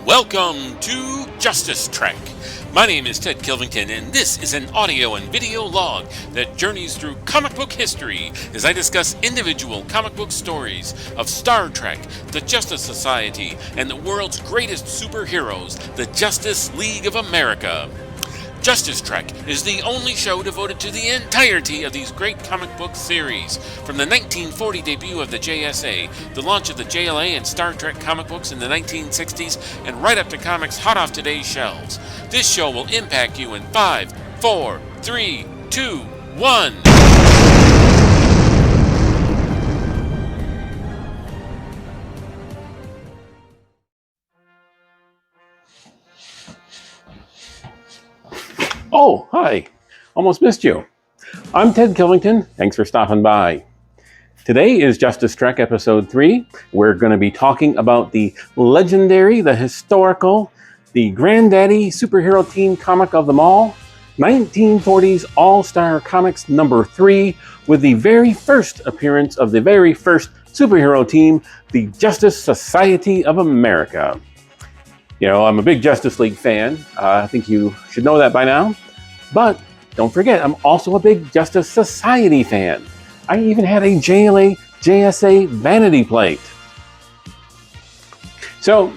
Welcome to Justice Trek. My name is Ted Kilvington, and this is an audio and video log that journeys through comic book history as I discuss individual comic book stories of Star Trek, the Justice Society, and the world's greatest superheroes, the Justice League of America. Justice Trek is the only show devoted to the entirety of these great comic book series. From the 1940 debut of the JSA, the launch of the JLA and Star Trek comic books in the 1960s, and right up to comics hot off today's shelves. This show will impact you in 5, 4, 3, 2, 1. Oh, hi. Almost missed you. I'm Ted Kilvington. Thanks for stopping by. Today is Justice Trek Episode 3. We're going to be talking about the legendary, the historical, the granddaddy superhero team comic of them all, 1940s All-Star Comics number 3, with the very first appearance of the very first superhero team, the Justice Society of America. You know, I'm a big Justice League fan. I think you should know that by now. But don't forget, I'm also a big Justice Society fan. I even had a JLA JSA vanity plate. So,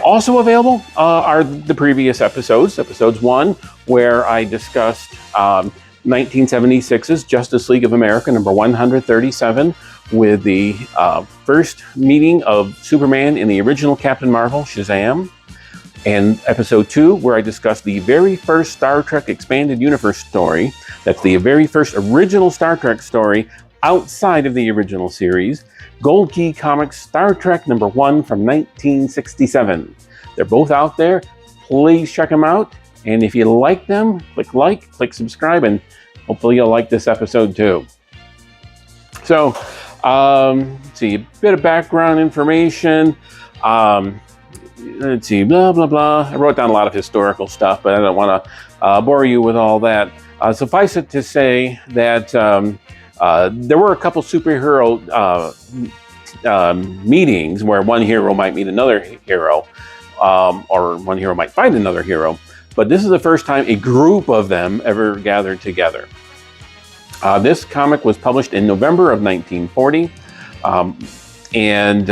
also available are the previous episodes. Episodes 1, where I discussed 1976's Justice League of America, number 137, with the first meeting of Superman in the original Captain Marvel, Shazam. And episode 2, where I discussed the very first Star Trek Expanded Universe story. That's the very first original Star Trek story outside of the original series. Gold Key Comics Star Trek number 1 from 1967. They're both out there. Please check them out. And if you like them, click subscribe, and hopefully you'll like this episode too. So, let's see, a bit of background information. Let's see, blah, blah, blah. I wrote down a lot of historical stuff, but I don't want to bore you with all that. Suffice it to say that there were a couple superhero meetings where one hero might meet another hero, or one hero might fight another hero. But this is the first time a group of them ever gathered together. This comic was published in November of 1940, and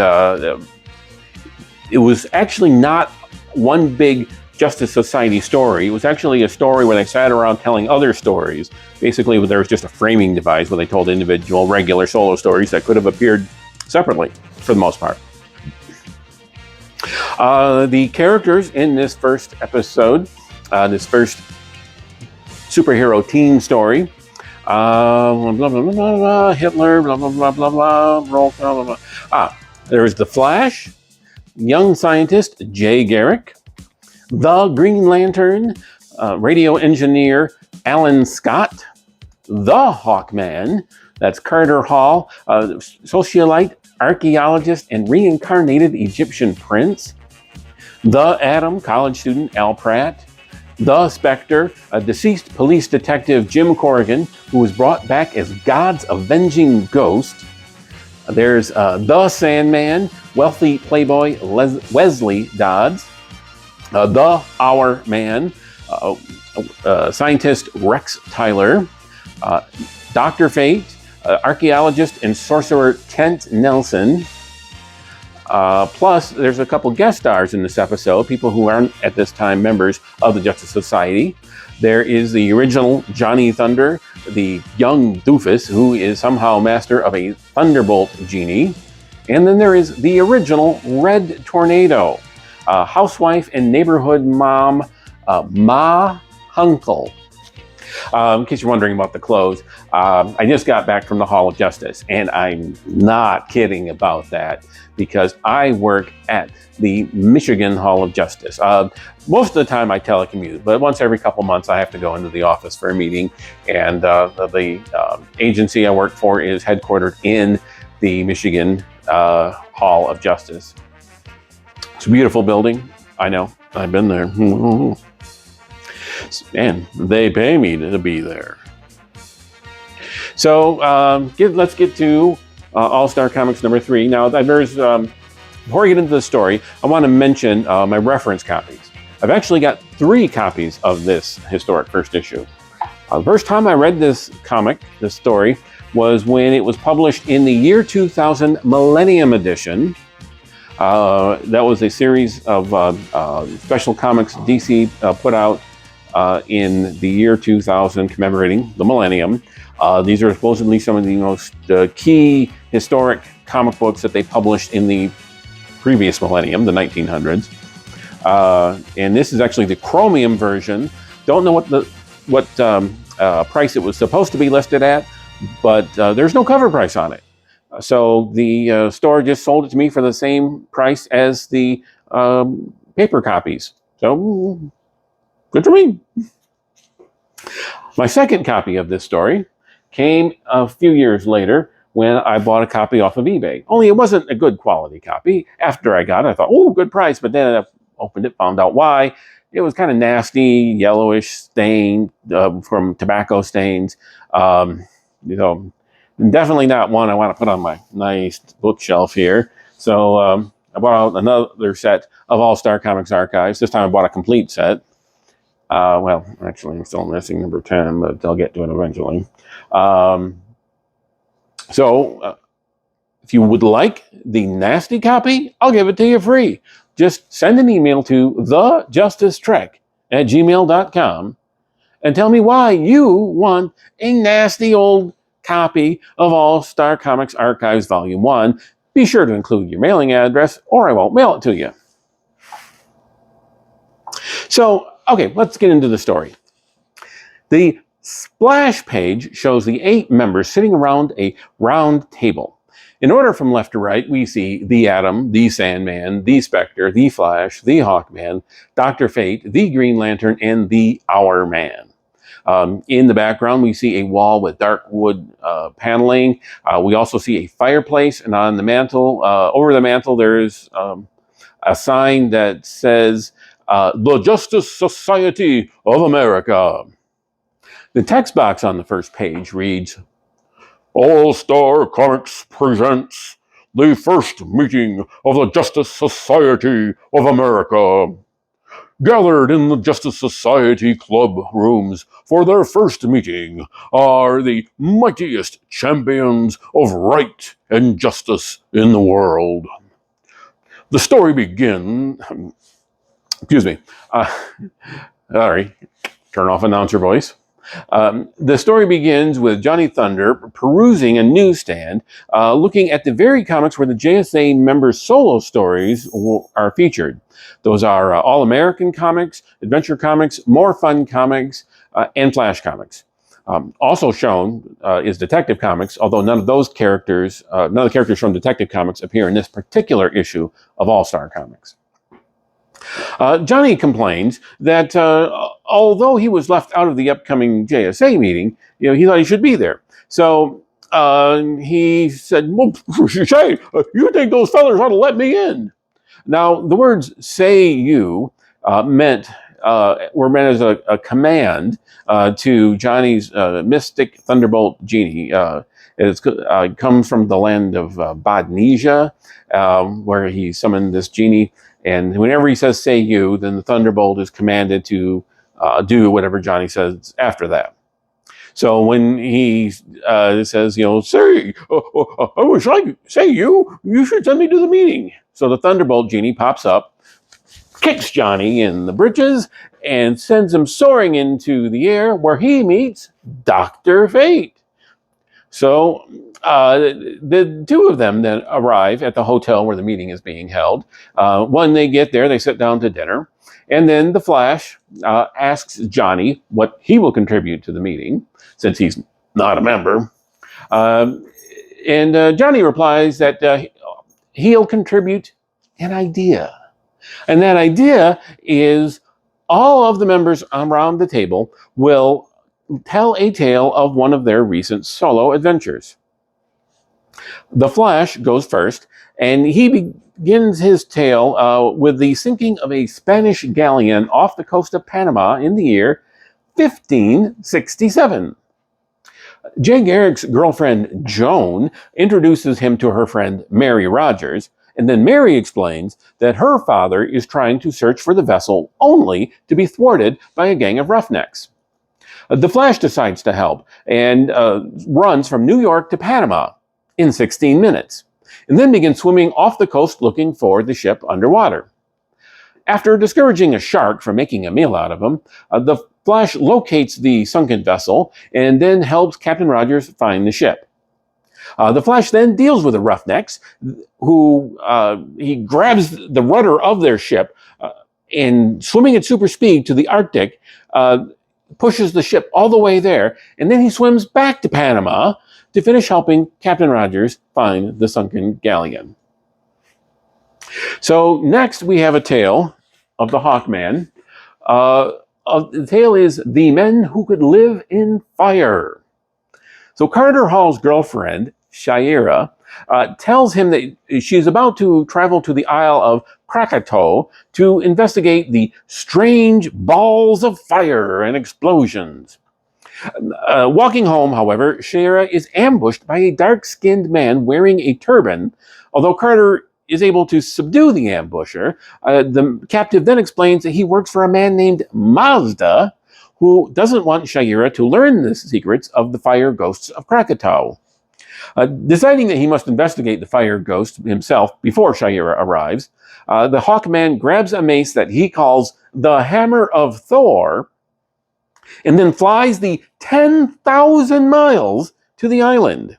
it was actually not one big Justice Society story. It was actually a story where they sat around telling other stories. Basically, there was just a framing device where they told individual, regular solo stories that could have appeared separately, for the most part. The characters in this first episode, this first superhero team story, blah, blah, blah, blah, blah, Hitler, blah, blah, blah, blah, blah, blah, blah, blah. There's the Flash, young scientist Jay Garrick, the Green Lantern, radio engineer Alan Scott, the Hawkman, that's Carter Hall, socialite, archaeologist, and reincarnated Egyptian prince, the Atom, college student Al Pratt, the Spectre, a deceased police detective Jim Corrigan, who was brought back as God's avenging ghost. There's the Sandman, wealthy playboy Wesley Dodds, the Our Man, scientist Rex Tyler, Dr. Fate, archaeologist and sorcerer Kent Nelson. Plus, there's a couple guest stars in this episode, people who aren't at this time members of the Justice Society. There is the original Johnny Thunder, the young doofus who is somehow master of a thunderbolt genie. And then there is the original Red Tornado, housewife and neighborhood mom, Ma Hunkel. In case you're wondering about the clothes, I just got back from the Hall of Justice, and I'm not kidding about that, because I work at the Michigan Hall of Justice. Most of the time I telecommute, but once every couple months I have to go into the office for a meeting, and the agency I work for is headquartered in the Michigan Hall of Justice. It's a beautiful building. I know, I've been there. And they pay me to be there. So let's get to All-Star Comics number 3. Now, there's before I get into the story, I want to mention my reference copies. I've actually got 3 copies of this historic first issue. The first time I read this comic, this story, was when it was published in the year 2000 Millennium Edition. That was a series of special comics DC put out in the year 2000 commemorating the millennium. These are supposedly some of the most key historic comic books that they published in the previous millennium, the 1900s. And this is actually the chromium version. Don't know what price it was supposed to be listed at, but there's no cover price on it. So the store just sold it to me for the same price as the paper copies. So good for me. My second copy of this story came a few years later when I bought a copy off of eBay. Only it wasn't a good quality copy. After I got it, I thought, oh, good price. But then I opened it, found out why. It was kind of nasty, yellowish stain from tobacco stains. Definitely not one I want to put on my nice bookshelf here. So I bought out another set of All-Star Comics Archives. This time I bought a complete set. Well, actually, I'm still missing number 10, but I'll get to it eventually. So if you would like the nasty copy, I'll give it to you free. Just send an email to thejusticetrek@gmail.com and tell me why you want a nasty old copy of All-Star Comics Archives Volume 1. Be sure to include your mailing address or I won't mail it to you. So, okay, let's get into the story. The splash page shows the 8 members sitting around a round table. In order from left to right, we see the Atom, the Sandman, the Spectre, the Flash, the Hawkman, Dr. Fate, the Green Lantern, and the Hour Man. In the background, we see a wall with dark wood paneling. We also see a fireplace, and on the mantle, over the mantle, there's a sign that says, The Justice Society of America. The text box on the first page reads, All-Star Comics presents the first meeting of the Justice Society of America. Gathered in the Justice Society club rooms for their first meeting are the mightiest champions of right and justice in the world. The story begins... Excuse me. Sorry. Turn off announcer voice. The story begins with Johnny Thunder perusing a newsstand, looking at the very comics where the JSA members' solo stories are featured. Those are All-American Comics, Adventure Comics, More Fun Comics, and Flash Comics. Also shown is Detective Comics, although none of the characters from Detective Comics appear in this particular issue of All-Star Comics. Johnny complains that although he was left out of the upcoming JSA meeting, he thought he should be there. So he said, well, Shay, you think those fellas ought to let me in? Now, the words "say you" were meant as a command to Johnny's mystic thunderbolt genie. It comes from the land of Bodnesia, where he summoned this genie. And whenever he says "say you," then the thunderbolt is commanded to do whatever Johnny says after that. So when he says, say, I wish I could say you should send me to the meeting. So the thunderbolt genie pops up, kicks Johnny in the britches, and sends him soaring into the air where he meets Dr. Fate. So the two of them then arrive at the hotel where the meeting is being held. When they get there, they sit down to dinner. And then the Flash asks Johnny what he will contribute to the meeting, since he's not a member. And Johnny replies that he'll contribute an idea. And that idea is all of the members around the table will tell a tale of one of their recent solo adventures. The Flash goes first, and he begins his tale with the sinking of a Spanish galleon off the coast of Panama in the year 1567. Jay Garrick's girlfriend, Joan, introduces him to her friend, Mary Rogers, And then Mary explains that her father is trying to search for the vessel only to be thwarted by a gang of roughnecks. The Flash decides to help and runs from New York to Panama in 16 minutes, and then begins swimming off the coast looking for the ship underwater. After discouraging a shark from making a meal out of him, the Flash locates the sunken vessel and then helps Captain Rogers find the ship. The Flash then deals with the roughnecks, who he grabs the rudder of their ship and swimming at super speed to the Arctic, pushes the ship all the way there, and then he swims back to Panama to finish helping Captain Rogers find the sunken galleon. So next we have a tale of the Hawkman. The tale is The Men Who Could Live in Fire. So Carter Hall's girlfriend, Shaira, tells him that she's about to travel to the Isle of Krakatoa to investigate the strange balls of fire and explosions. Walking home, however, Shaira is ambushed by a dark-skinned man wearing a turban. Although Carter is able to subdue the ambusher, the captive then explains that he works for a man named Mazda, who doesn't want Shaira to learn the secrets of the fire ghosts of Krakatoa. Deciding that he must investigate the fire ghost himself before Shaira arrives, the Hawkman grabs a mace that he calls the Hammer of Thor, and then flies the 10,000 miles to the island.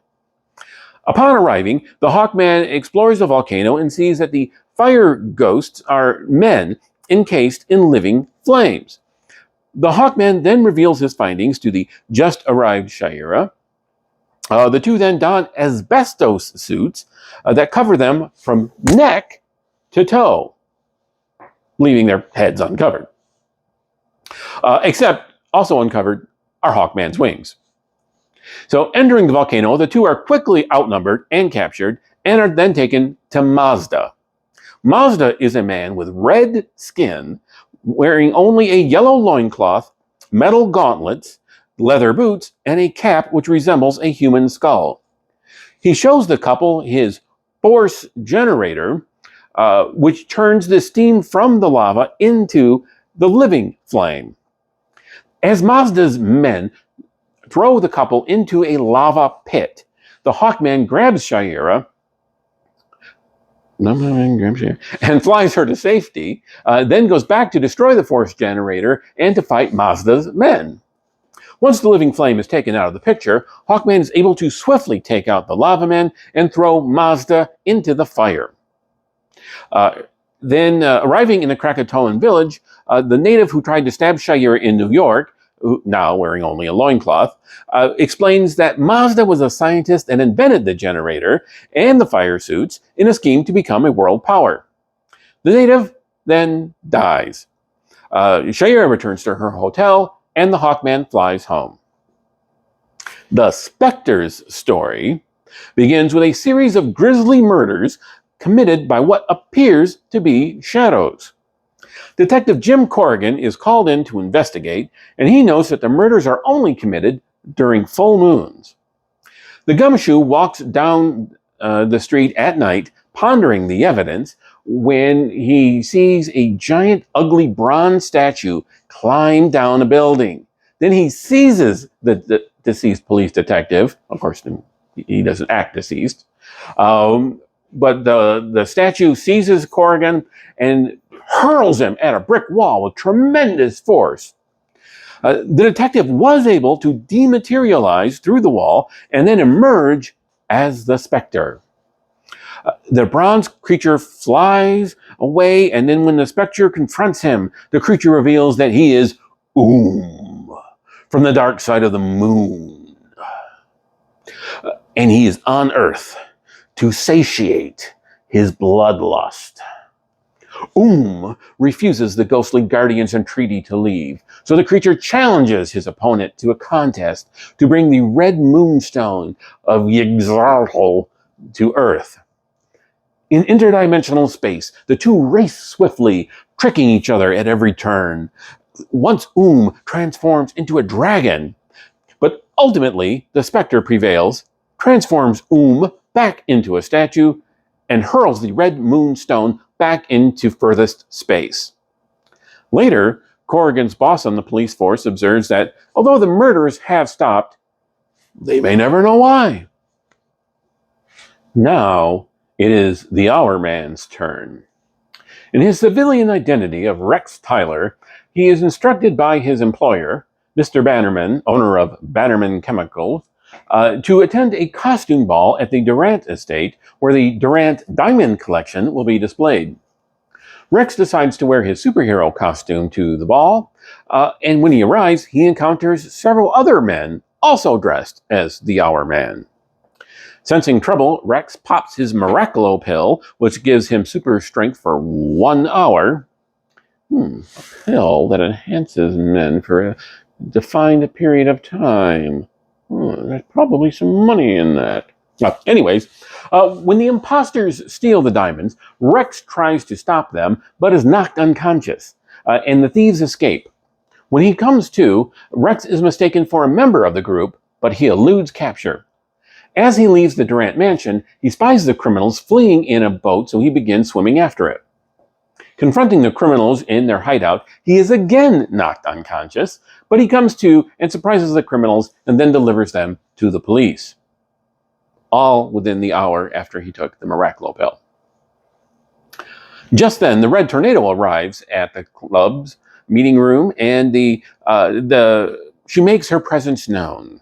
Upon arriving, the Hawkman explores the volcano and sees that the fire ghosts are men encased in living flames. The Hawkman then reveals his findings to the just-arrived Shaira. The two then don asbestos suits that cover them from neck to toe, leaving their heads uncovered. Except also uncovered are Hawkman's wings. So entering the volcano, the two are quickly outnumbered and captured and are then taken to Mazda. Mazda is a man with red skin, wearing only a yellow loincloth, metal gauntlets, leather boots, and a cap which resembles a human skull. He shows the couple his force generator, which turns the steam from the lava into the living flame. As Mazda's men throw the couple into a lava pit, the Hawkman grabs Shaira and flies her to safety, then goes back to destroy the force generator and to fight Mazda's men. Once the living flame is taken out of the picture, Hawkman is able to swiftly take out the lava men and throw Mazda into the fire. Then, arriving in the Krakatoan village, the native who tried to stab Shaira in New York, now wearing only a loincloth, explains that Mazda was a scientist and invented the generator and the fire suits in a scheme to become a world power. The native then dies. Shaira returns to her hotel, and the Hawkman flies home. The Spectre's story begins with a series of grisly murders committed by what appears to be shadows. Detective Jim Corrigan is called in to investigate, and he knows that the murders are only committed during full moons. The gumshoe walks down the street at night, pondering the evidence, when he sees a giant, ugly bronze statue climb down a building. Then he seizes the deceased police detective. Of course, he doesn't act deceased. But the statue seizes Corrigan and hurls him at a brick wall with tremendous force. The detective was able to dematerialize through the wall and then emerge as the Spectre. The bronze creature flies away, and then when the Spectre confronts him, the creature reveals that he is from the dark side of the moon. And he is on Earth to satiate his bloodlust. Refuses the ghostly guardian's entreaty to leave, so the creature challenges his opponent to a contest to bring the red moonstone of Yggdrasil to Earth. In interdimensional space, the two race swiftly, tricking each other at every turn. Once transforms into a dragon, but ultimately the Spectre prevails, transforms back into a statue, and hurls the red moonstone back into furthest space. Later, Corrigan's boss on the police force observes that although the murders have stopped, they may never know why. Now, it is the Hour Man's turn. In his civilian identity of Rex Tyler, he is instructed by his employer, Mr. Bannerman, owner of Bannerman Chemicals, to attend a costume ball at the Durant estate, where the Durant Diamond Collection will be displayed. Rex decides to wear his superhero costume to the ball, and when he arrives, he encounters several other men also dressed as the Hour Man. Sensing trouble, Rex pops his Miracolo pill, which gives him super strength for 1 hour. A pill that enhances men for a defined period of time. There's probably some money in that. Anyways, when the imposters steal the diamonds, Rex tries to stop them, but is knocked unconscious, and the thieves escape. When he comes to, Rex is mistaken for a member of the group, but he eludes capture. As he leaves the Durant mansion, he spies the criminals fleeing in a boat, so he begins swimming after it. Confronting the criminals in their hideout, he is again knocked unconscious, but he comes to and surprises the criminals and then delivers them to the police. All within the hour after he took the Miracolo pill. Just then, the Red Tornado arrives at the club's meeting room, and she makes her presence known.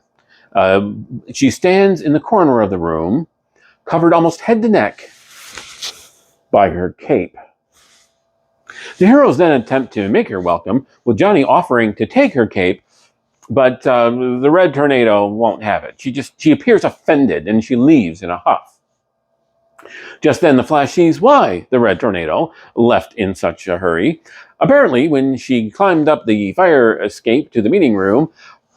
She stands in the corner of the room, covered almost head to neck by her cape. The heroes then attempt to make her welcome, with Johnny offering to take her cape, but the Red Tornado won't have it. She appears offended, and she leaves in a huff. Just then, the Flash sees why the Red Tornado left in such a hurry. Apparently, when she climbed up the fire escape to the meeting room,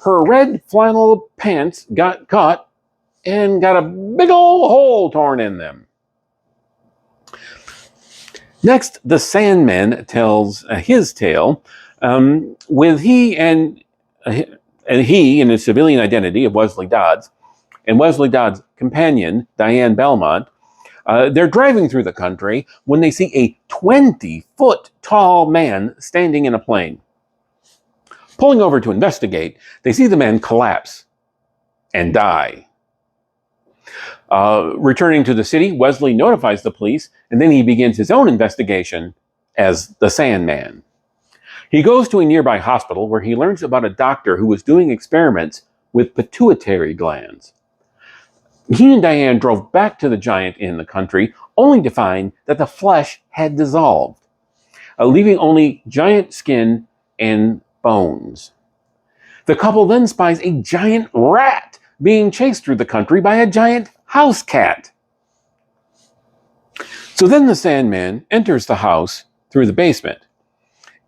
her red flannel pants got caught and got a big old hole torn in them. Next, the Sandman tells his tale, with he in his civilian identity of Wesley Dodds, and Wesley Dodds' companion, Diane Belmont. They're driving through the country when they see a 20-foot tall man standing in a plane. Pulling over to investigate, they see the man collapse and die. Returning to the city, Wesley notifies the police, and then he begins his own investigation as the Sandman. He goes to a nearby hospital where he learns about a doctor who was doing experiments with pituitary glands. He and Diane drove back to the giant in the country, only to find that the flesh had dissolved, leaving only giant skin and bones. The couple then spies a giant rat being chased through the country by a giant house cat. So then the Sandman enters the house through the basement.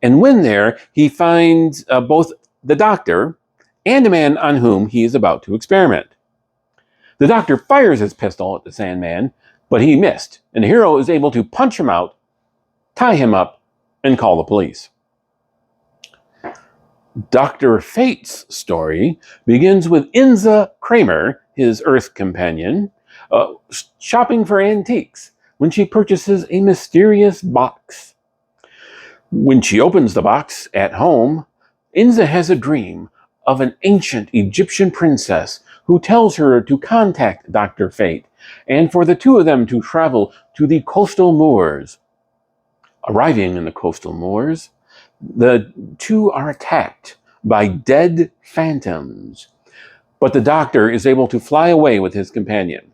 And when there, he finds both the doctor and a man on whom he is about to experiment. The doctor fires his pistol at the Sandman, but he missed, and the hero is able to punch him out, tie him up, and call the police. Dr. Fate's story begins with Inza Kramer, his Earth companion, shopping for antiques when she purchases a mysterious box. When she opens the box at home, Inza has a dream of an ancient Egyptian princess who tells her to contact Dr. Fate and for the two of them to travel to the coastal moors. Arriving in the coastal moors, the two are attacked by dead phantoms, but the doctor is able to fly away with his companion.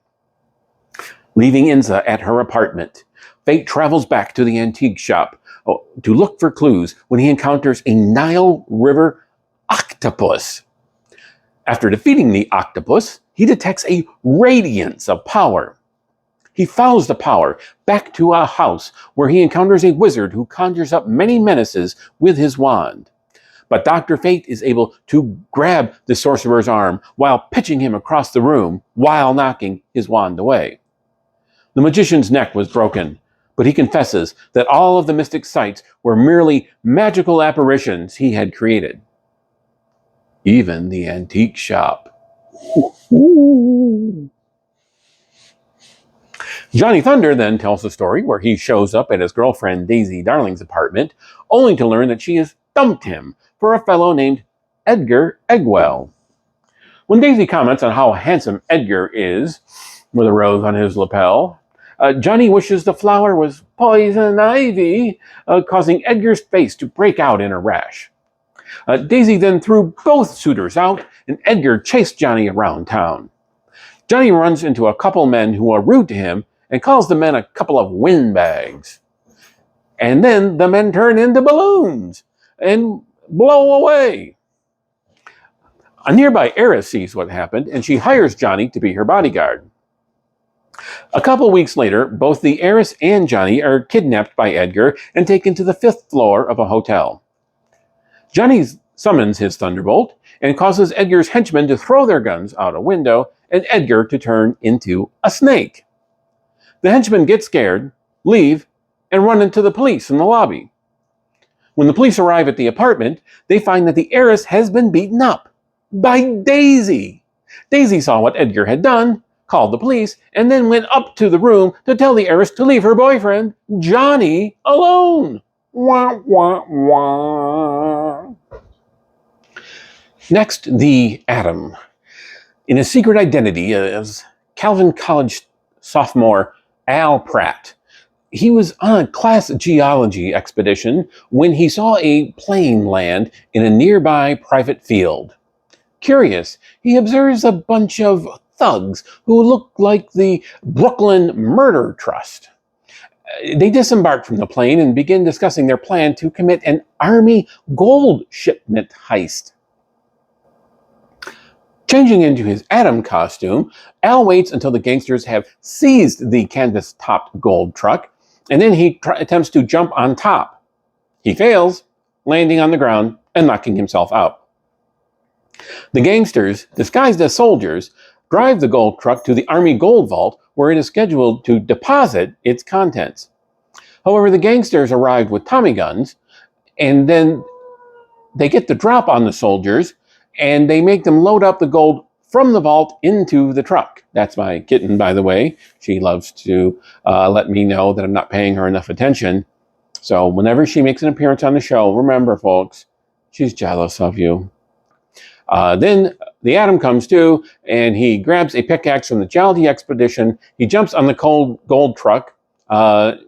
Leaving Inza at her apartment, Fate travels back to the antique shop to look for clues when he encounters a Nile River octopus. After defeating the octopus, he detects a radiance of power. He follows the power back to a house where he encounters a wizard who conjures up many menaces with his wand. But Dr. Fate is able to grab the sorcerer's arm while pitching him across the room while knocking his wand away. The magician's neck was broken, but he confesses that all of the mystic sights were merely magical apparitions he had created. Even the antique shop. Ooh. Johnny Thunder then tells the story where he shows up at his girlfriend Daisy Darling's apartment, only to learn that she has dumped him for a fellow named Edgar Eggwell. When Daisy comments on how handsome Edgar is, with a rose on his lapel, Johnny wishes the flower was poison ivy, causing Edgar's face to break out in a rash. Daisy then threw both suitors out, and Edgar chased Johnny around town. Johnny runs into a couple men who are rude to him and calls the men a couple of windbags. And then the men turn into balloons and blow away. A nearby heiress sees what happened, and she hires Johnny to be her bodyguard. A couple weeks later, both the heiress and Johnny are kidnapped by Edgar and taken to the 5th floor of a hotel. Johnny summons his thunderbolt and causes Edgar's henchmen to throw their guns out a window and Edgar to turn into a snake. The henchmen get scared, leave, and run into the police in the lobby. When the police arrive at the apartment, they find that the heiress has been beaten up by Daisy. Daisy saw what Edgar had done, called the police, and then went up to the room to tell the heiress to leave her boyfriend, Johnny, alone. Wah, wah, wah. Next, the Atom. In his secret identity as Calvin College sophomore Al Pratt, he was on a class geology expedition when he saw a plane land in a nearby private field. Curious, he observes a bunch of thugs who look like the Brooklyn Murder Trust. They disembark from the plane and begin discussing their plan to commit an Army gold shipment heist. Changing into his Atom costume, Al waits until the gangsters have seized the canvas-topped gold truck, and then he attempts to jump on top. He fails, landing on the ground and knocking himself out. The gangsters, disguised as soldiers, drive the gold truck to the Army gold vault where it is scheduled to deposit its contents. However, the gangsters arrive with Tommy guns, and then they get the drop on the soldiers, and they make them load up the gold from the vault into the truck. That's my kitten, by the way. She loves to let me know that I'm not paying her enough attention. So whenever she makes an appearance on the show, remember, folks, she's jealous of you. Then the Atom comes too, and he grabs a pickaxe from the geology expedition. He jumps on the gold truck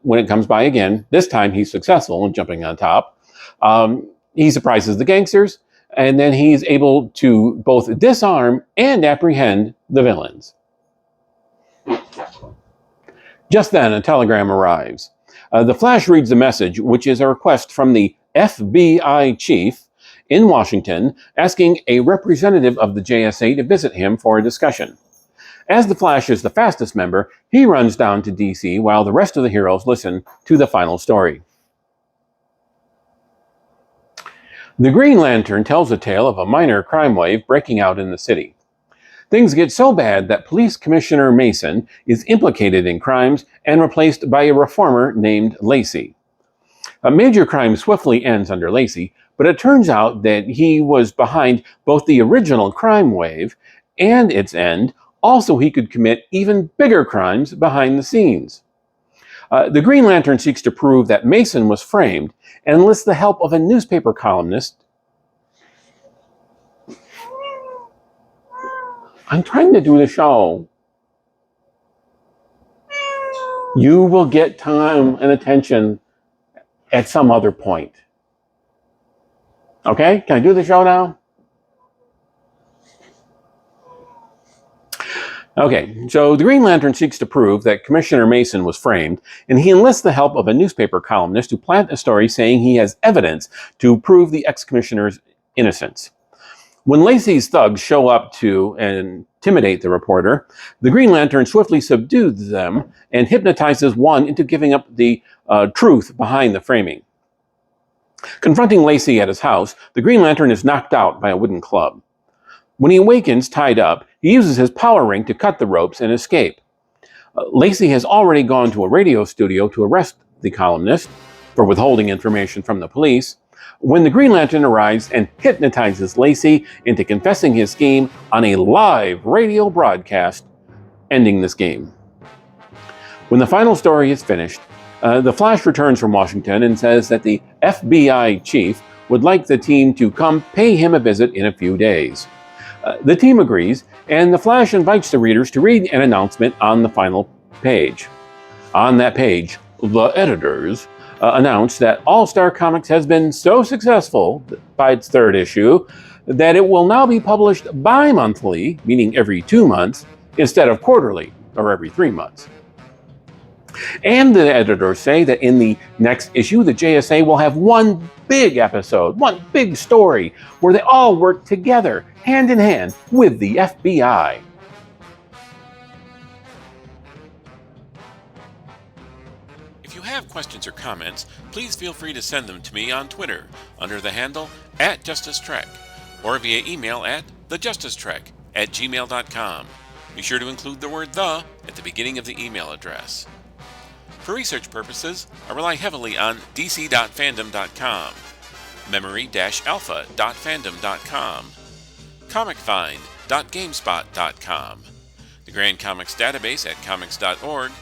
when it comes by again. This time he's successful in jumping on top. He surprises the gangsters, and then he's able to both disarm and apprehend the villains. Just then, a telegram arrives. The Flash reads the message, which is a request from the FBI chief in Washington, asking a representative of the JSA to visit him for a discussion. As the Flash is the fastest member, he runs down to DC while the rest of the heroes listen to the final story. The Green Lantern tells a tale of a minor crime wave breaking out in the city. Things get so bad that Police Commissioner Mason is implicated in crimes and replaced by a reformer named Lacey. A major crime swiftly ends under Lacey, but it turns out that he was behind both the original crime wave and its end. Also, he could commit even bigger crimes behind the scenes. The Green Lantern seeks to prove that Mason was framed and enlists the help of a newspaper columnist. I'm trying to do the show. You will get time and attention at some other point. Okay? Can I do the show now? Okay, so the Green Lantern seeks to prove that Commissioner Mason was framed, and he enlists the help of a newspaper columnist to plant a story saying he has evidence to prove the ex-commissioner's innocence. When Lacey's thugs show up to intimidate the reporter, the Green Lantern swiftly subdues them and hypnotizes one into giving up the truth behind the framing. Confronting Lacey at his house, the Green Lantern is knocked out by a wooden club. When he awakens, tied up, he uses his power ring to cut the ropes and escape. Lacey has already gone to a radio studio to arrest the columnist for withholding information from the police, when the Green Lantern arrives and hypnotizes Lacey into confessing his scheme on a live radio broadcast, ending this game. When the final story is finished, the Flash returns from Washington and says that the FBI chief would like the team to come pay him a visit in a few days. The team agrees, and the Flash invites the readers to read an announcement on the final page. On that page, the editors announced that All-Star Comics has been so successful by its third issue that it will now be published bi-monthly, meaning every 2 months, instead of quarterly, or every 3 months. And the editors say that in the next issue, the JSA will have one big episode, one big story, where they all work together, hand in hand, with the FBI. If you have questions or comments, please feel free to send them to me on Twitter under the handle @JusticeTrek, or via email at thejusticetrek@gmail.com. Be sure to include the word "the" at the beginning of the email address. For research purposes, I rely heavily on dc.fandom.com, memory-alpha.fandom.com, comicfind.gamespot.com, the Grand Comics database at comics.org,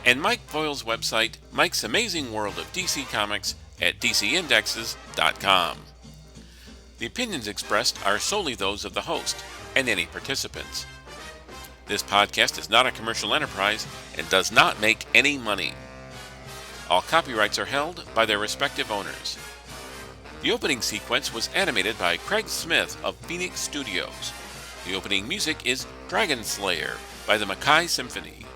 and Mike Voil's website, Mike's Amazing World of DC Comics, at dcindexes.com. The opinions expressed are solely those of the host and any participants. This podcast is not a commercial enterprise and does not make any money. All copyrights are held by their respective owners. The opening sequence was animated by Craig Smith of Phoenix Studios. The opening music is Dragon Slayer by the Makai Symphony.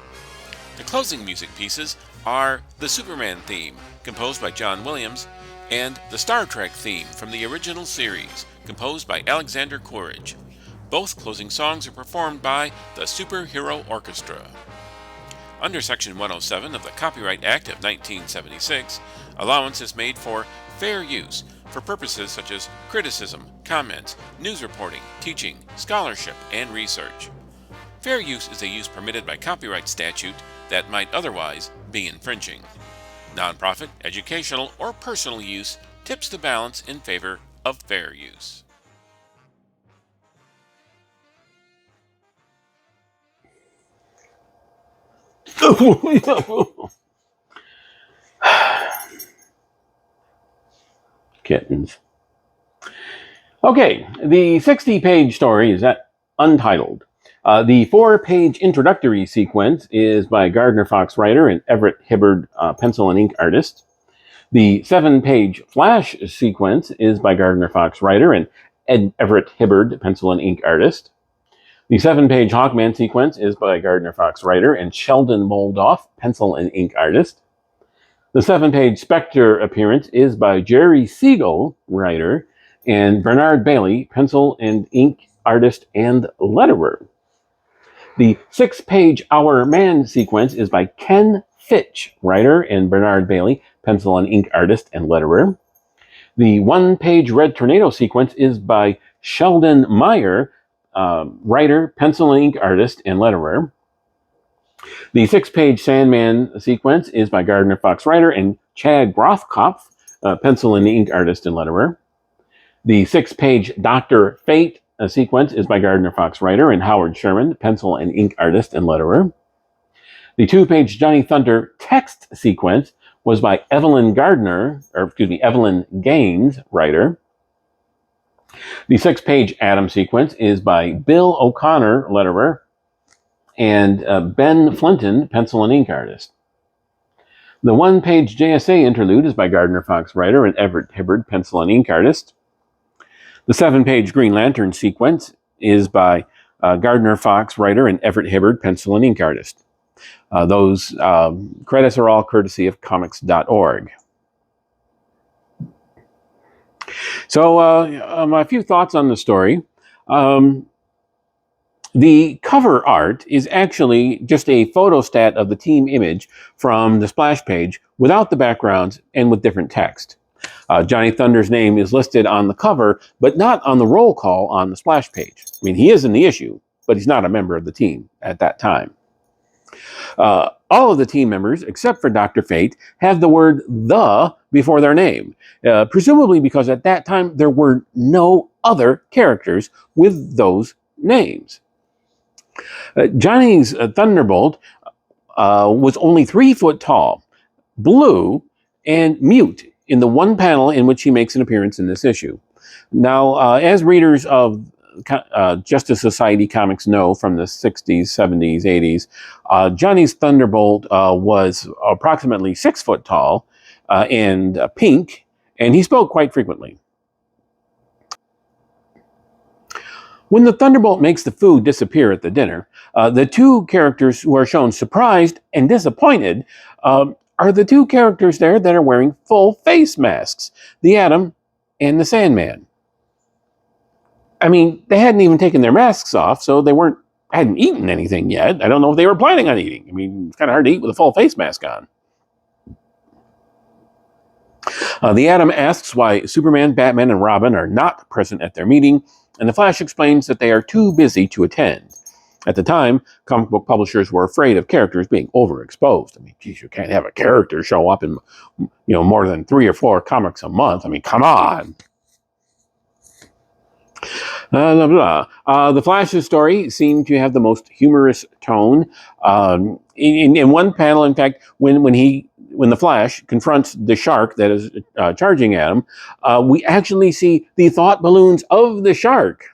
The closing music pieces are the Superman theme, composed by John Williams, and the Star Trek theme from the original series, composed by Alexander Courage. Both closing songs are performed by the Superhero Orchestra. Under Section 107 of the Copyright Act of 1976, allowance is made for fair use for purposes such as criticism, comments, news reporting, teaching, scholarship, and research. Fair use is a use permitted by copyright statute that might otherwise be infringing. Nonprofit, educational, or personal use tips the balance in favor of fair use. Kittens. Okay, the 60-page story is untitled. The 4-page introductory sequence is by Gardner Fox writer and Everett Hibbard pencil and ink artist. The 7-page Flash sequence is by Gardner Fox writer and Everett Hibbard pencil and ink artist. The 7-page Hawkman sequence is by Gardner Fox writer and Sheldon Moldoff pencil and ink artist. The 7-page Spectre appearance is by Jerry Siegel, writer, and Bernard Bailey, pencil and ink artist and letterer. The 6-page Our Man sequence is by Ken Fitch, writer, and Bernard Bailey, pencil and ink artist and letterer. The 1-page Red Tornado sequence is by Sheldon Meyer, writer, pencil and ink artist, and letterer. The 6-page Sandman sequence is by Gardner Fox writer and Chad Grothkopf, pencil and ink artist and letterer. The 6-page Dr. Fate sequence is by Gardner Fox writer and Howard Sherman, pencil and ink artist and letterer. The 2-page Johnny Thunder text sequence was by Evelyn Gaines, writer. The 6-page Atom sequence is by Bill O'Connor, letterer, and Ben Flinton, pencil and ink artist. The 1-page JSA interlude is by Gardner Fox writer and Everett Hibbard, pencil and ink artist. The 7-page Green Lantern sequence is by Gardner Fox writer and Everett Hibbard, pencil and ink artist. Those credits are all courtesy of comics.org. So a few thoughts on the story. The cover art is actually just a photostat of the team image from the splash page without the backgrounds and with different text. Johnny Thunder's name is listed on the cover, but not on the roll call on the splash page. I mean, he is in the issue, but he's not a member of the team at that time. All of the team members, except for Dr. Fate, have the word "the" before their name, presumably because at that time there were no other characters with those names. Johnny's Thunderbolt was only 3 foot tall, blue, and mute in the one panel in which he makes an appearance in this issue. Now, as readers of Justice Society comics know from the 60s, 70s, 80s, Johnny's Thunderbolt was approximately 6 foot tall and pink, and he spoke quite frequently. When the Thunderbolt makes the food disappear at the dinner, the two characters who are shown surprised and disappointed are the two characters there that are wearing full face masks, the Atom and the Sandman. I mean, they hadn't even taken their masks off, so they hadn't eaten anything yet. I don't know if they were planning on eating. I mean, it's kind of hard to eat with a full face mask on. The Atom asks why Superman, Batman, and Robin are not present at their meeting, and the Flash explains that they are too busy to attend. At the time, comic book publishers were afraid of characters being overexposed. I mean, geez, you can't have a character show up in, more than 3 or 4 comics a month. I mean, come on. The Flash's story seemed to have the most humorous tone. In one panel, in fact, when the Flash confronts the shark that is charging at him, we actually see the thought balloons of the shark.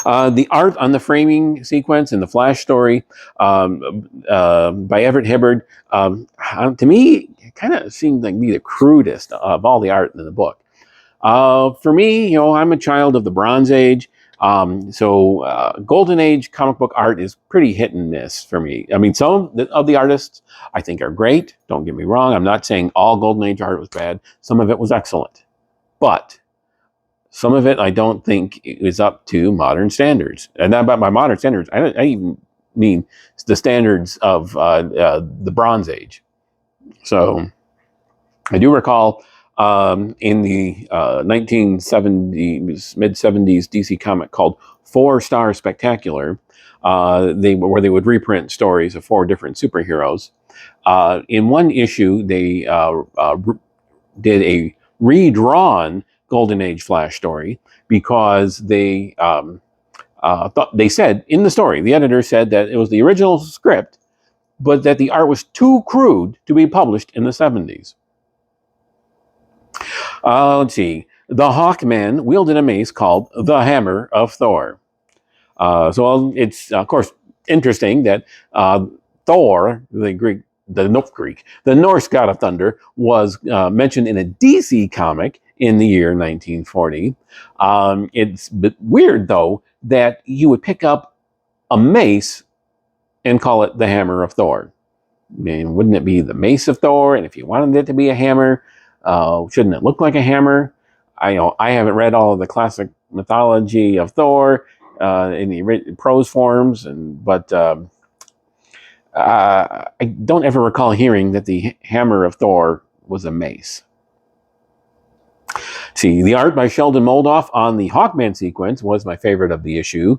The art on the framing sequence in the Flash story by Everett Hibbard, to me, kind of seemed like the crudest of all the art in the book. For me, I'm a child of the Bronze Age, so Golden Age comic book art is pretty hit and miss for me. I mean, some of the artists I think are great. Don't get me wrong. I'm not saying all Golden Age art was bad. Some of it was excellent. But some of it I don't think is up to modern standards. And by modern standards, I even mean the standards of the Bronze Age. So I do recall in the 1970s, mid-70s DC comic called 4 Star Spectacular, where they would reprint stories of 4 different superheroes. In one issue, they did a redrawn Golden Age Flash story because they said in the story, the editor said that it was the original script, but that the art was too crude to be published in the 70s. Let's see. The Hawkman wielded a mace called the Hammer of Thor. So it's, of course, interesting that Thor, the Norse god of thunder, was mentioned in a DC comic in the year 1940. It's a bit weird, though, that you would pick up a mace and call it the Hammer of Thor. I mean, wouldn't it be the Mace of Thor? And if you wanted it to be a hammer, shouldn't it look like a hammer? I haven't read all of the classic mythology of Thor in the prose forms, but I don't ever recall hearing that the Hammer of Thor was a mace. See, the art by Sheldon Moldoff on the Hawkman sequence was my favorite of the issue.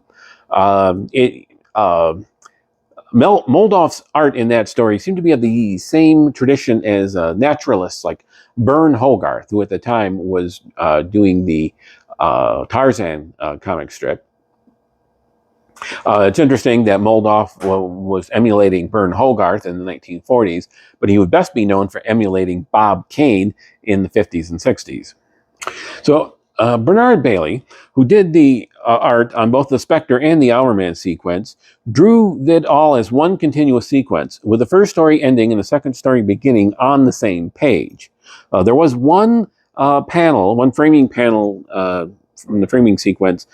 Moldoff's art in that story seemed to be of the same tradition as naturalists like Bern Hogarth, who at the time was doing the Tarzan comic strip. It's interesting that Moldoff was emulating Bern Hogarth in the 1940s, but he would best be known for emulating Bob Kane in the 50s and 60s. So Bernard Bailey, who did the art on both the Spectre and the Hourman sequence, drew it all as one continuous sequence, with the first story ending and the second story beginning on the same page. There was one framing panel from the framing sequence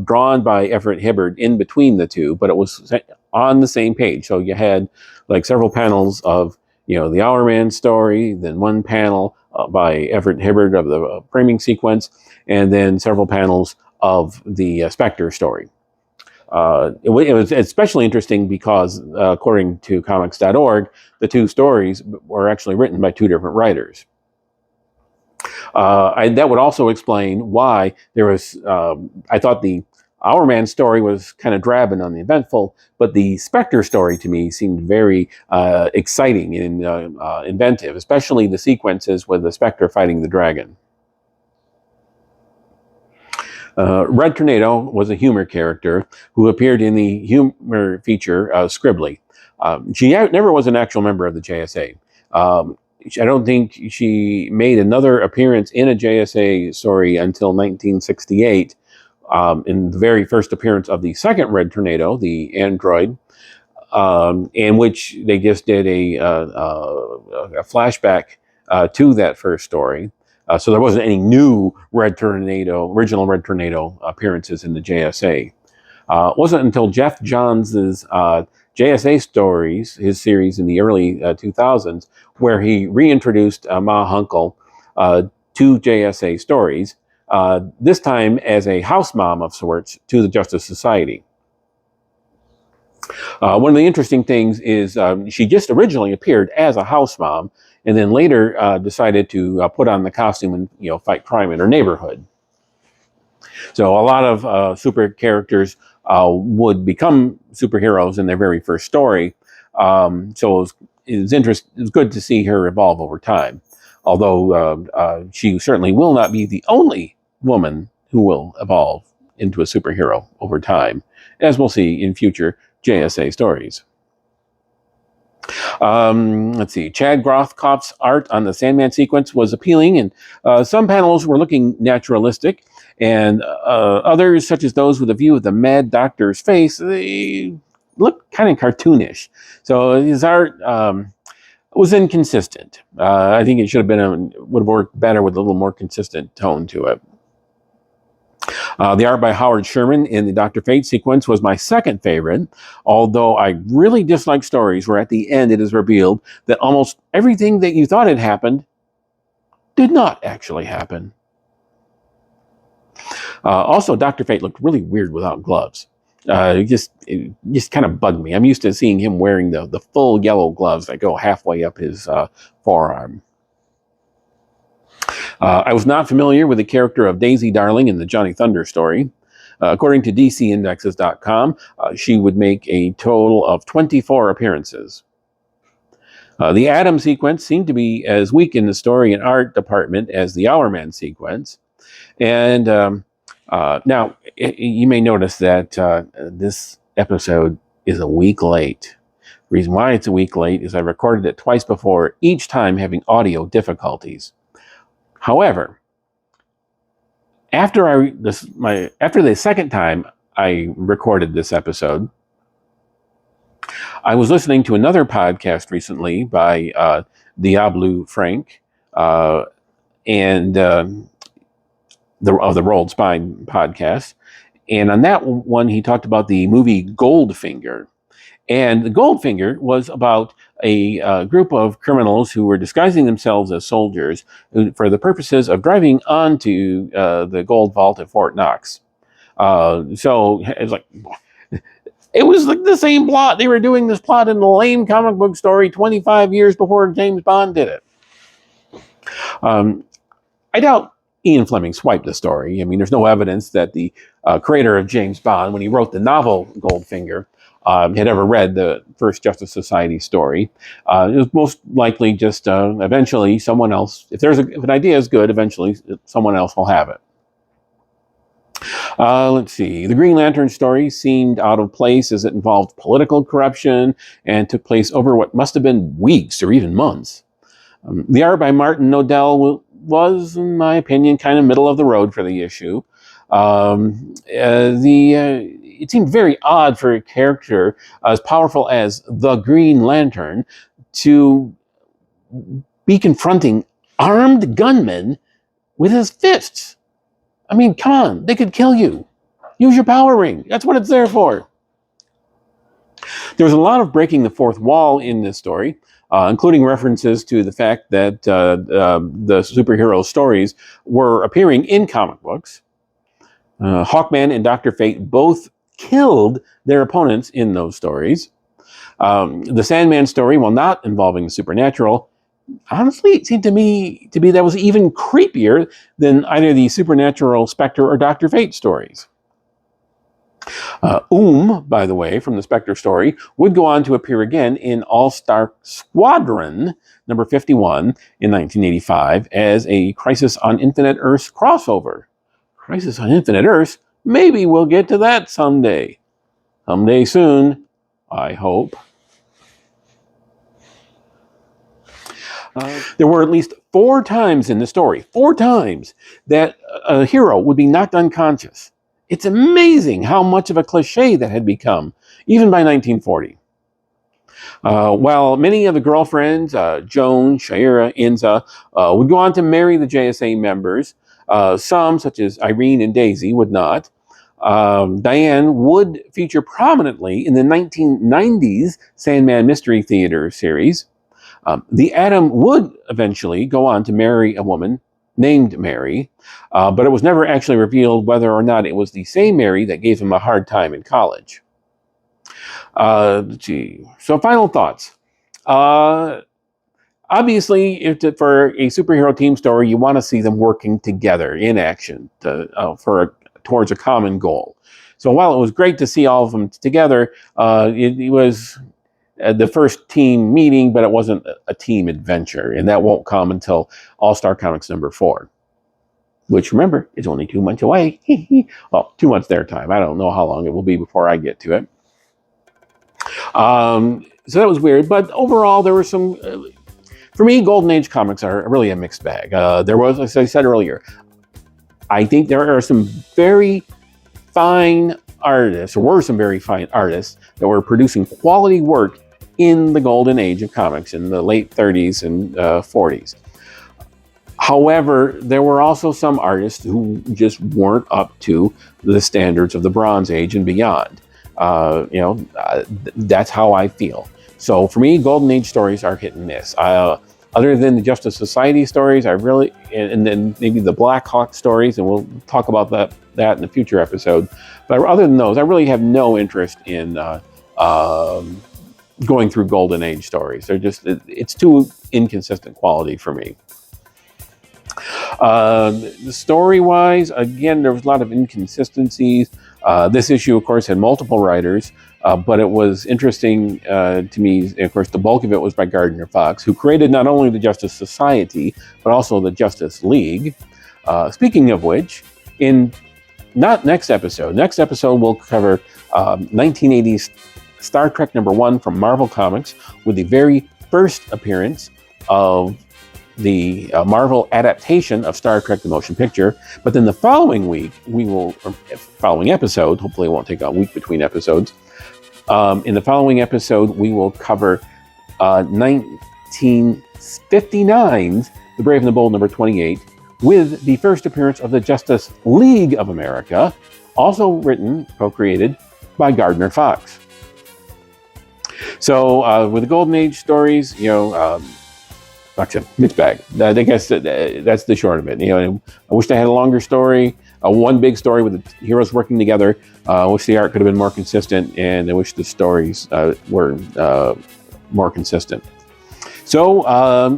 drawn by Everett Hibbard in between the two, but it was on the same page. So you had like several panels of the Hourman story, then one panel by Everett Hibbard of the framing sequence, and then several panels of the Spectre story. It was especially interesting because, according to comics.org, the two stories were actually written by 2 different writers. That would also explain why there was, I thought the Hourman story was kind of drab and uneventful, but the Spectre story to me seemed very exciting and inventive, especially the sequences with the Spectre fighting the dragon. Red Tornado was a humor character who appeared in the humor feature Scribbly. She never was an actual member of the JSA. I don't think she made another appearance in a JSA story until 1968, in the very first appearance of the second Red Tornado, the android, in which they just did a flashback to that first story. So there wasn't any new original Red Tornado appearances in the JSA. It wasn't until Jeff Johns' JSA stories, his series in the early 2000s, where he reintroduced Ma Hunkel to JSA stories, this time as a house mom of sorts to the Justice Society. One of the interesting things is she just originally appeared as a house mom, and then later decided to put on the costume and fight crime in her neighborhood. So a lot of super characters would become superheroes in their very first story. So it was good to see her evolve over time. Although she certainly will not be the only woman who will evolve into a superhero over time, as we'll see in future JSA stories. Let's see. Chad Grothkopf's art on the Sandman sequence was appealing, and some panels were looking naturalistic, and others, such as those with a view of the Mad Doctor's face, they looked kind of cartoonish. So his art was inconsistent. I think it would have worked better with a little more consistent tone to it. The art by Howard Sherman in the Dr. Fate sequence was my second favorite, although I really dislike stories where at the end it is revealed that almost everything that you thought had happened did not actually happen. Also, Dr. Fate looked really weird without gloves. It just kind of bugged me. I'm used to seeing him wearing the full yellow gloves that go halfway up his forearm. I was not familiar with the character of Daisy Darling in the Johnny Thunder story. According to DCindexes.com, she would make a total of 24 appearances. The Atom sequence seemed to be as weak in the story and art department as the Hourman sequence. And now, you may notice that this episode is a week late. The reason why it's a week late is I recorded it twice before, each time having audio difficulties. However, after the second time I recorded this episode, I was listening to another podcast recently by Diablo Frank and the Rolled Spine podcast, and on that one he talked about the movie Goldfinger. And the Goldfinger was about a group of criminals who were disguising themselves as soldiers for the purposes of driving onto the gold vault at Fort Knox. So it was like the same plot. They were doing this plot in a lame comic book story 25 years before James Bond did it. I doubt Ian Fleming swiped the story. I mean, there's no evidence that the creator of James Bond, when he wrote the novel Goldfinger, had ever read the first Justice Society story. It was most likely just eventually someone else, if an idea is good, eventually someone else will have it. Let's see. The Green Lantern story seemed out of place as it involved political corruption and took place over what must have been weeks or even months. The art by Martin Nodell was, in my opinion, kind of middle of the road for the issue. It seemed very odd for a character as powerful as the Green Lantern to be confronting armed gunmen with his fists. I mean, come on, they could kill you. Use your power ring. That's what it's there for. There was a lot of breaking the fourth wall in this story, including references to the fact that the superhero stories were appearing in comic books. Hawkman and Dr. Fate both killed their opponents in those stories. The Sandman story, while not involving the supernatural, honestly, it seemed to me to be that was even creepier than either the Supernatural, Spectre, or Dr. Fate stories. By the way, from the Spectre story, would go on to appear again in All-Star Squadron number 51 in 1985 as a Crisis on Infinite Earths crossover. Crisis on Infinite Earths? Maybe we'll get to that someday. Someday soon, I hope. There were at least 4 times in the story, 4 times, that a hero would be knocked unconscious. It's amazing how much of a cliche that had become, even by 1940. While many of the girlfriends, Joan, Shaira, Inza, would go on to marry the JSA members, some, such as Irene and Daisy, would not. Diane would feature prominently in the 1990s Sandman Mystery Theater series. The Atom would eventually go on to marry a woman named Mary, but it was never actually revealed whether or not it was the same Mary that gave him a hard time in college. So final thoughts. Obviously, for a superhero team story, you want to see them working together in action towards a common goal. So while it was great to see all of them together, it was the first team meeting, but it wasn't a team adventure, and that won't come until All-Star Comics #4, which, remember, is only 2 months away. Well, 2 months their time. I don't know how long it will be before I get to it. So that was weird, but overall, there were some. For me, Golden Age comics are really a mixed bag. There was, as I said earlier, I think there are some very fine artists, or were some very fine artists, that were producing quality work in the Golden Age of comics in the late 30s and 40s. However, there were also some artists who just weren't up to the standards of the Bronze Age and beyond. That's how I feel. So for me, Golden Age stories are hit and miss. Other than the Justice Society stories, and then maybe the Black Hawk stories, and we'll talk about that in a future episode. But other than those, I really have no interest in going through Golden Age stories. It's too inconsistent quality for me. Story-wise, again, there was a lot of inconsistencies. This issue, of course, had multiple writers, but it was interesting to me. Of course, the bulk of it was by Gardner Fox, who created not only the Justice Society, but also the Justice League. Speaking of which, next episode we'll cover 1980s Star Trek #1 from Marvel Comics, with the very first appearance of the Marvel adaptation of Star Trek the Motion Picture. But then the following week, following episode, hopefully it won't take a week between episodes, in the following episode, we will cover 1959's The Brave and the Bold #28, with the first appearance of the Justice League of America, also written, co-created by Gardner Fox. So with the Golden Age stories, like I said, mixed bag. I guess that's the short of it. I wish they had a longer story, one big story with the heroes working together. I wish the art could have been more consistent, and I wish the stories were more consistent. So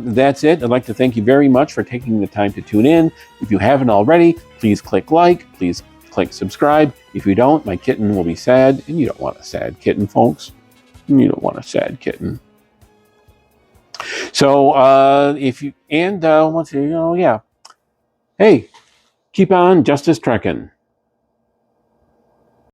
that's it. I'd like to thank you very much for taking the time to tune in. If you haven't already, please click like, please click subscribe. If you don't, my kitten will be sad, and you don't want a sad kitten, folks. You don't want a sad kitten. So hey, keep on Justice Trekking.